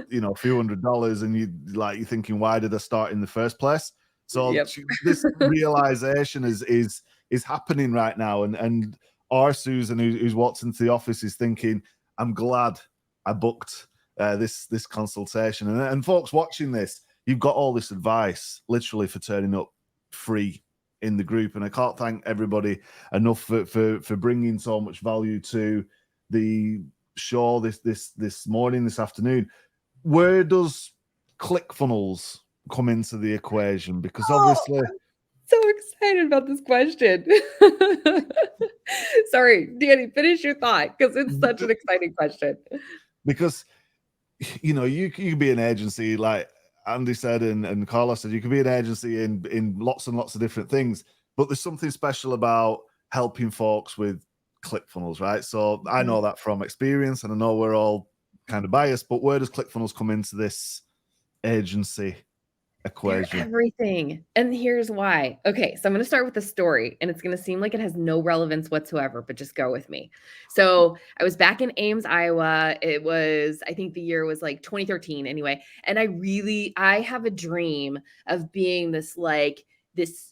you know, a few $100s, and you're thinking, why did I start in the first place? So yep. This realization is happening right now. And our Susan, who's walked into the office, is thinking, I'm glad I booked this consultation. And folks watching this, you've got all this advice literally for turning up free in the group. And I can't thank everybody enough for bringing so much value to the show this morning, this afternoon. Where does ClickFunnels come into the equation? Because obviously, I'm so excited about this question. Sorry, Danny, finish your thought, because it's such an exciting question. Because, you know, you can be an agency, like Andy said and Carlos said, you can be an agency in lots and lots of different things, but there's something special about helping folks with ClickFunnels, right? So I know that from experience, and I know we're all kind of biased, but where does ClickFunnels come into this agency equation? They're everything. And here's why. Okay, so I'm going to start with the story, and it's going to seem like it has no relevance whatsoever, but just go with me. So I was back in Ames, Iowa. It was, I think the year was like 2013 anyway. And I have a dream of being this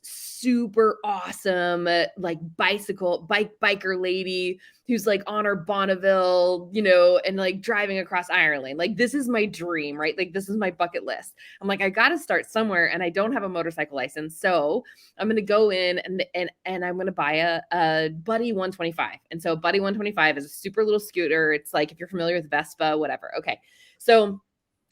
super awesome, like biker lady who's like on her Bonneville, you know, and like driving across Ireland. Like, this is my dream, right? Like, this is my bucket list. I'm like, I got to start somewhere, and I don't have a motorcycle license. So I'm going to go in and I'm going to buy a Buddy 125. And so Buddy 125 is a super little scooter. It's like, if you're familiar with Vespa, whatever. Okay. So,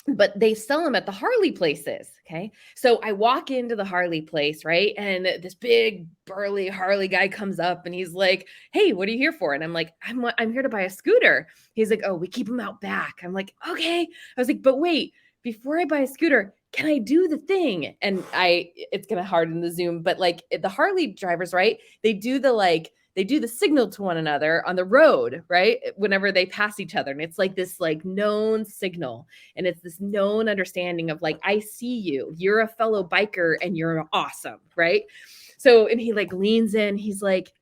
but they sell them at the Harley places. Okay. So I walk into the Harley place, right? And this big burly Harley guy comes up, and he's like, hey, what are you here for? And I'm like, I'm here to buy a scooter. He's like, oh, we keep them out back. I'm like, okay. I was like, but wait, before I buy a scooter, can I do the thing? And it's going to harden the Zoom, but like the Harley drivers, right? They do the signal to one another on the road, right? Whenever they pass each other. And it's like this like known signal. And it's this known understanding of like, I see you, you're a fellow biker, and you're awesome, right? So, and he like leans in, he's like,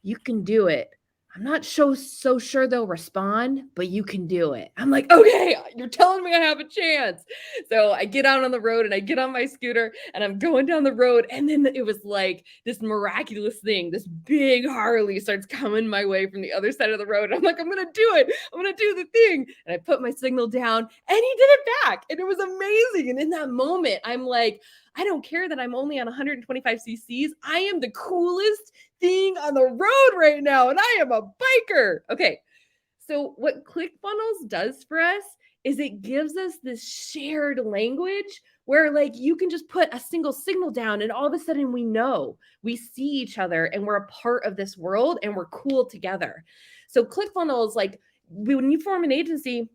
you can do it. I'm not so sure they'll respond, but you can do it. I'm like, okay, you're telling me I have a chance. So I get out on the road, and I get on my scooter, and I'm going down the road. And then it was like this miraculous thing. This big Harley starts coming my way from the other side of the road. I'm like, I'm going to do it. I'm going to do the thing. And I put my signal down, and he did it back. And it was amazing. And in that moment, I'm like, I don't care that I'm only on 125 cc's. I am the coolest thing on the road right now, and I am a biker. Okay, so what ClickFunnels does for us is it gives us this shared language where like you can just put a single signal down, and all of a sudden we see each other, and we're a part of this world, and we're cool together. So ClickFunnels, like when you form an agency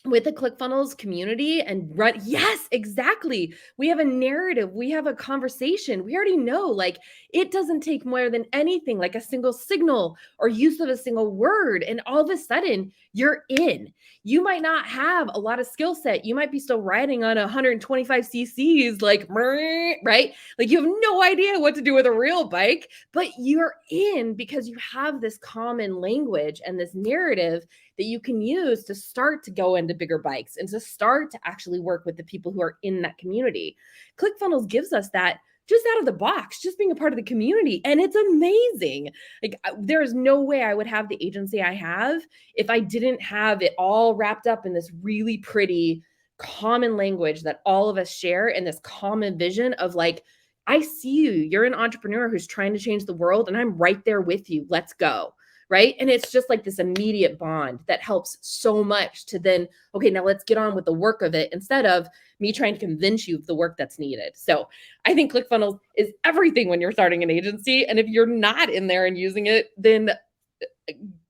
with the ClickFunnels community and run, yes, exactly. We have a narrative. We have a conversation. We already know, like, it doesn't take more than anything, like a single signal or use of a single word. And all of a sudden you're in. You might not have a lot of skill set. You might be still riding on 125 cc's, like, right? Like you have no idea what to do with a real bike, but you're in because you have this common language and this narrative that you can use to start to go into bigger bikes and to start to actually work with the people who are in that community. ClickFunnels gives us that just out of the box, just being a part of the community. And it's amazing. Like, there is no way I would have the agency I have if I didn't have it all wrapped up in this really pretty common language that all of us share, and this common vision of like, I see you, you're an entrepreneur who's trying to change the world, and I'm right there with you. Let's go. Right. And it's just like this immediate bond that helps so much to then, okay, now let's get on with the work of it, instead of me trying to convince you of the work that's needed. So I think ClickFunnels is everything when you're starting an agency. And if you're not in there and using it, then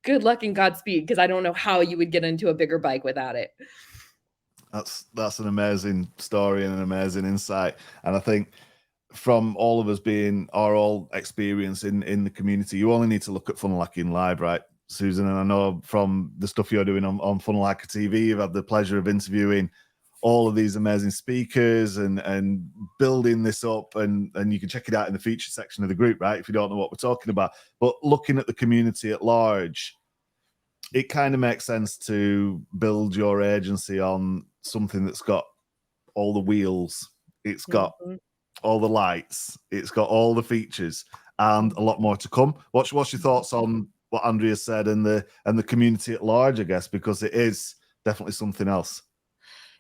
good luck and Godspeed, because I don't know how you would get into a bigger bike without it. That's an amazing story and an amazing insight. And I think from all of us being our all experience in the community, you only need to look at Funnel Hacking Live, right, Susan? And I know from the stuff you're doing on Funnel Hacker TV, you've had the pleasure of interviewing all of these amazing speakers and building this up, and you can check it out in the feature section of the group, right, if you don't know what we're talking about. But looking at the community at large, it kind of makes sense to build your agency on something that's got all the wheels, it's got all the lights, it's got all the features, and a lot more to come. What's your thoughts on what Andrea said and the community at large, I guess, because it is definitely something else.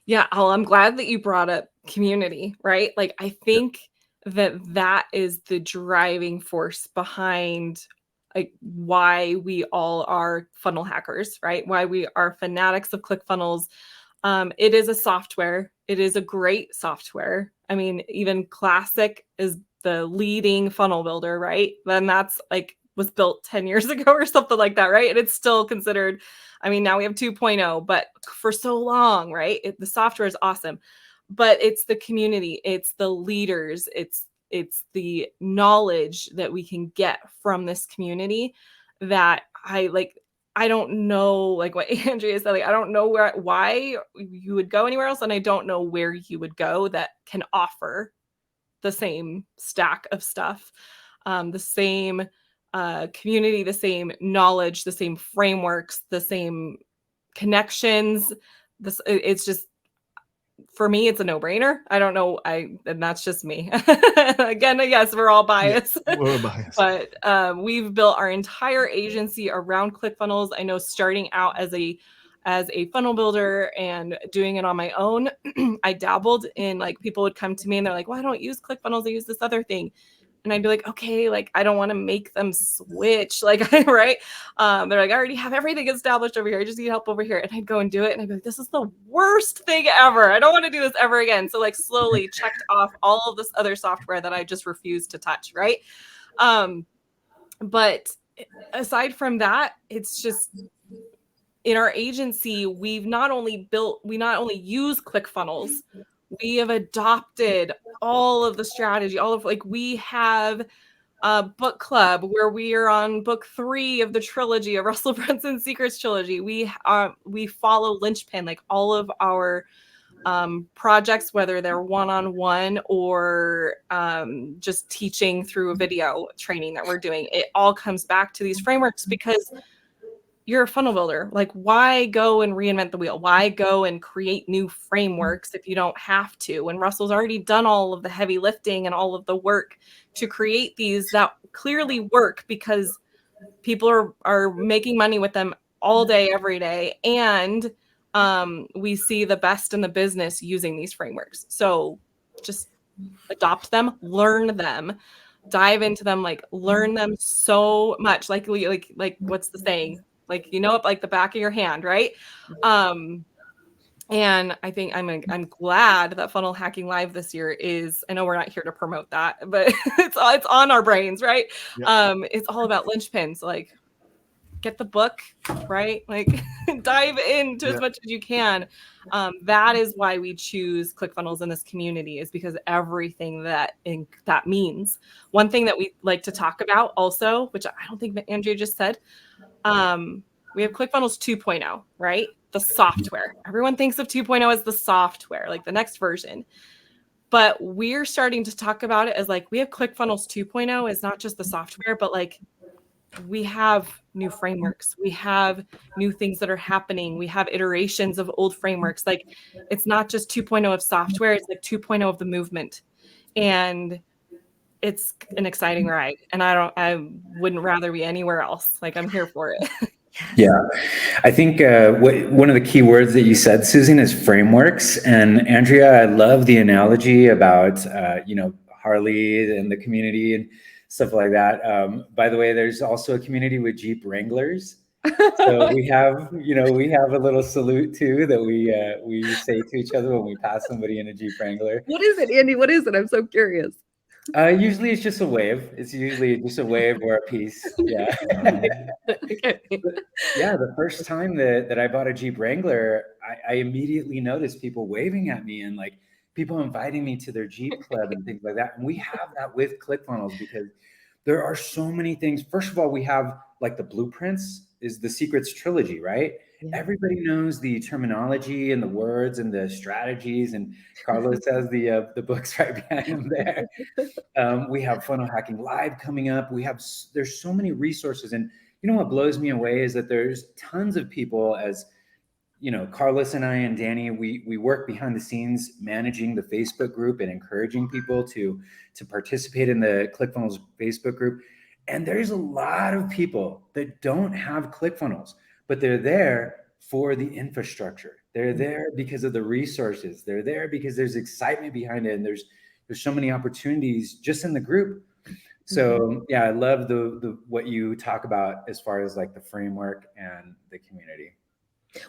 Yeah, I'm glad that you brought up community, right? Like, I think that is the driving force behind like why we all are funnel hackers, right? Why we are fanatics of ClickFunnels. It is a software. It is a great software. I mean, even Classic is the leading funnel builder, right? Then that's like was built 10 years ago or something like that, right? And it's still considered, I mean, now we have 2.0, but for so long, right? The software is awesome, but it's the community, it's the leaders, it's the knowledge that we can get from this community that I don't know, like what Andrea said, like, I don't know why you would go anywhere else. And I don't know where you would go that can offer the same stack of stuff, the same community, the same knowledge, the same frameworks, the same connections. It's just, for me, it's a no-brainer. I don't know. And that's just me. Again, yes, we're all biased. Yeah, we're biased. But we've built our entire agency around ClickFunnels. I know starting out as a funnel builder and doing it on my own, I dabbled in, like, people would come to me and they're like, well, I don't use ClickFunnels, I use this other thing. And I'd be like, okay, like, I don't want to make them switch. Like, right. They're like, I already have everything established over here. I just need help over here. And I'd go and do it. And I'd be like, this is the worst thing ever. I don't want to do this ever again. So like slowly checked off all of this other software that I just refused to touch. Right. But aside from that, it's just in our agency, we not only use ClickFunnels, we have adopted all of the strategy, we have a book club where we are on book 3 of the trilogy of Russell Brunson's Secrets trilogy. We follow Linchpin, like all of our projects, whether they're one-on-one or just teaching through a video training that we're doing, it all comes back to these frameworks because you're a funnel builder. Like, why go and reinvent the wheel? Why go and create new frameworks if you don't have to? When Russell's already done all of the heavy lifting and all of the work to create these that clearly work because people are making money with them all day, every day. And we see the best in the business using these frameworks. So just adopt them, learn them, dive into them, like learn them so much. Like what's the saying? Like, you know, it like the back of your hand, right? And I think I'm glad that Funnel Hacking Live this year is, I know we're not here to promote that, but it's on our brains, right? Yep. It's all about linchpins, like get the book, right? Like dive into as much as you can. That is why we choose ClickFunnels in this community, is because everything that means. One thing that we like to talk about also, which I don't think Andrea just said, we have ClickFunnels 2.0, right? The software. Everyone thinks of 2.0 as the software, like the next version. But we're starting to talk about it as like, we have ClickFunnels 2.0 is not just the software, but like we have new frameworks. We have new things that are happening. We have iterations of old frameworks. Like it's not just 2.0 of software, it's like 2.0 of the movement. And it's an exciting ride, and I wouldn't rather be anywhere else. Like, I'm here for it. Yeah, I think one of the key words that you said, Susan, is frameworks. And Andrea, I love the analogy about Harley and the community and stuff like that. By the way, there's also a community with Jeep Wranglers. So we have a little salute too that we say to each other when we pass somebody in a Jeep Wrangler. What is it, Andy? What is it? I'm so curious. Usually it's just a wave. It's usually just a wave or a piece. Yeah. Okay. Yeah, the first time that I bought a Jeep Wrangler, I immediately noticed people waving at me and like people inviting me to their Jeep club and things like that. And we have that with ClickFunnels because there are so many things. First of all, we have like the blueprints is the secrets trilogy, right? Yeah. Everybody knows the terminology and the words and the strategies, and Carlos has the books right behind him there. We have Funnel Hacking Live coming up. There's so many resources, and you know what blows me away is that there's tons of people, as you know, Carlos and I and Danny, we work behind the scenes managing the Facebook group and encouraging people to participate in the ClickFunnels Facebook group. And there's a lot of people that don't have ClickFunnels, but they're there for the infrastructure. They're there because of the resources. They're there because there's excitement behind it, and there's so many opportunities just in the group. So yeah, I love the what you talk about as far as like the framework and the community.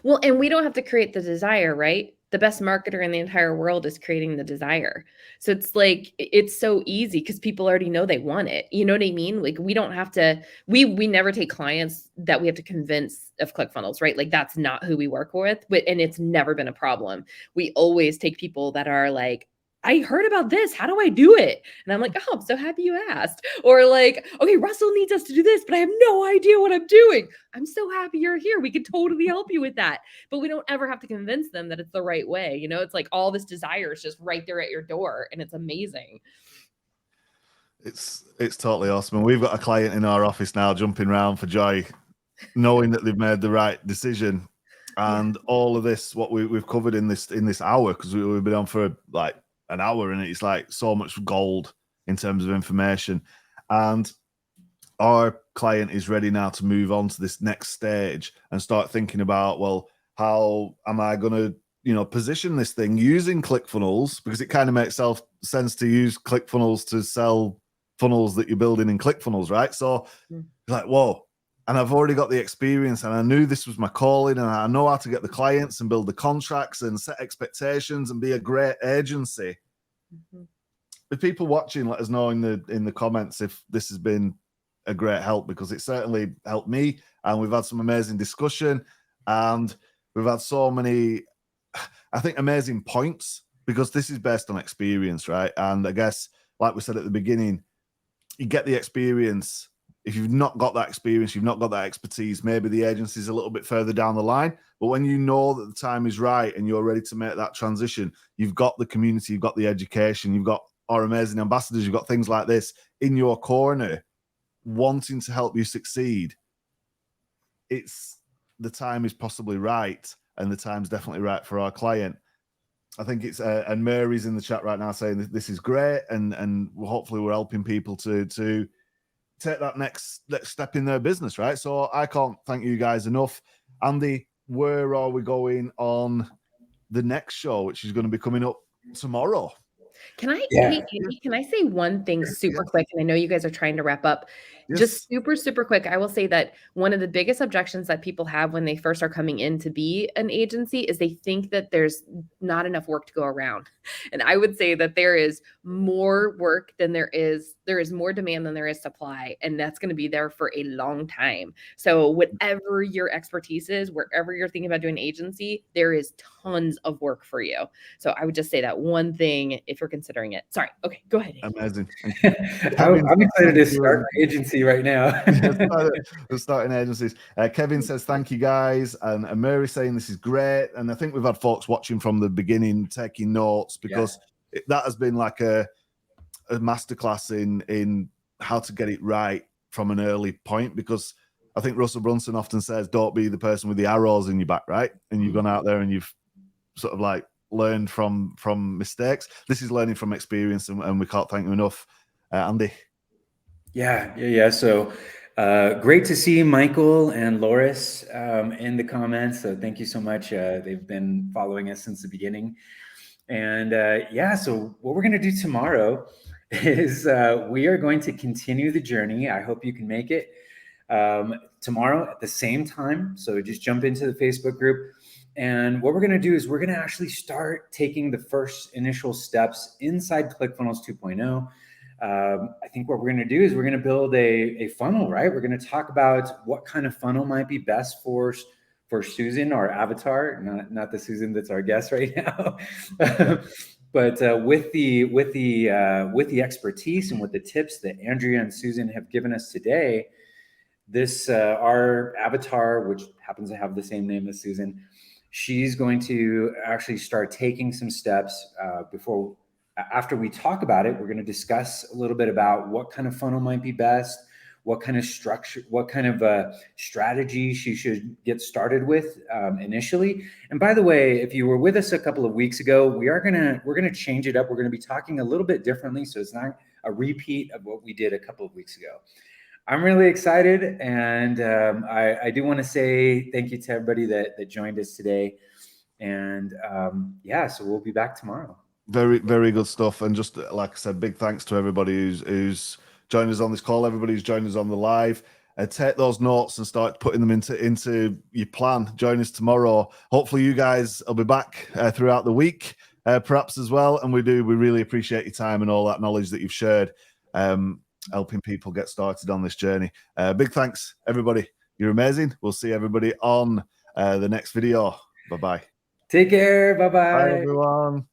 Well, and we don't have to create the desire, right? The best marketer in the entire world is creating the desire. So it's like, it's so easy because people already know they want it. You know what I mean? Like, we don't have to, we never take clients that we have to convince of ClickFunnels, right? Like, that's not who we work with, and it's never been a problem. We always take people that are like, I heard about this. How do I do it? And I'm like, oh, I'm so happy you asked. Or like, okay, Russell needs us to do this, but I have no idea what I'm doing. I'm so happy you're here. We could totally help you with that. But we don't ever have to convince them that it's the right way. You know, it's like all this desire is just right there at your door, and it's amazing. It's totally awesome. And we've got a client in our office now jumping around for joy, knowing that they've made the right decision. And all of this, what we've covered in this hour, because we've been on for like an hour, and it's like so much gold in terms of information. And our client is ready now to move on to this next stage and start thinking about, well, how am I going to, you know, position this thing using ClickFunnels, because it kind of makes sense to use ClickFunnels to sell funnels that you're building in ClickFunnels, right? So like, whoa. And I've already got the experience, and I knew this was my calling, and I know how to get the clients and build the contracts and set expectations and be a great agency. If people watching, let us know in the comments if this has been a great help, because it certainly helped me, and we've had some amazing discussion, and we've had so many, I think, amazing points, because this is based on experience, right? And I guess, like we said at the beginning, you get the experience. If you've not got that experience, you've not got that expertise, maybe the agency's a little bit further down the line. But when you know that the time is right and you're ready to make that transition, you've got the community, you've got the education, you've got our amazing ambassadors, you've got things like this in your corner wanting to help you succeed. It's the time is possibly right, and the time's definitely right for our client. I think it's and Mary's in the chat right now saying that this is great, and hopefully we're helping people to take that next step in their business, right? So I can't thank you guys enough. Andy, where are we on the next show, which is going to be coming up tomorrow? Can I, hey, Andy, can I say one thing super quick? And I know you guys are trying to wrap up. Yes. Just super quick. I will say that one of the biggest objections that people have when they first are coming in to be an agency is they think that there's not enough work to go around. And I would say that there is more work than there is more demand than there is supply. And that's going to be there for a long time. So whatever your expertise is, wherever you're thinking about doing an agency, there is tons of work for you. So I would just say that one thing if you're considering it. Sorry. Okay, go ahead. Amazing. I'm excited to start my agency right now. We're starting agencies. Kevin says, thank you guys. And Mary saying this is great. And I think we've had folks watching from the beginning, taking notes, because that has been like a masterclass in how to get it right from an early point. Because I think Russell Brunson often says, don't be the person with the arrows in your back, right? And you've gone out there and you've sort of like learned from mistakes. This is learning from experience, and we can't thank you enough. Andy. Yeah. So great to see Michael and Loris in the comments. So thank you so much. They've been following us since the beginning. And so what we're going to do tomorrow is we are going to continue the journey. I hope you can make it tomorrow at the same time. So just jump into the Facebook group. And what we're going to do is we're going to actually start taking the first initial steps inside ClickFunnels 2.0. I think what we're going to do is we're going to build a funnel, right? We're going to talk about what kind of funnel might be best for Susan, our avatar, not the Susan that's our guest right now, but with the expertise and with the tips that Andrea and Susan have given us today, this our avatar, which happens to have the same name as Susan, she's going to actually start taking some steps after we talk about it. We're going to discuss a little bit about what kind of funnel might be best, what kind of structure, what kind of strategy she should get started with initially. And by the way, if you were with us a couple of weeks ago, we're gonna change it up. We're going to be talking a little bit differently, so it's not a repeat of what we did a couple of weeks ago. I'm really excited, and I do want to say thank you to everybody that joined us today. And so we'll be back tomorrow. Very, very good stuff. And just like I said, big thanks to everybody who's joined us on this call, everybody who's joined us on the live. Take those notes and start putting them into your plan. Join us tomorrow. Hopefully you guys will be back throughout the week, perhaps as well. And we really appreciate your time and all that knowledge that you've shared, helping people get started on this journey. Big thanks, everybody. You're amazing. We'll see everybody on the next video. Bye-bye. Take care. Bye-bye. Bye, everyone.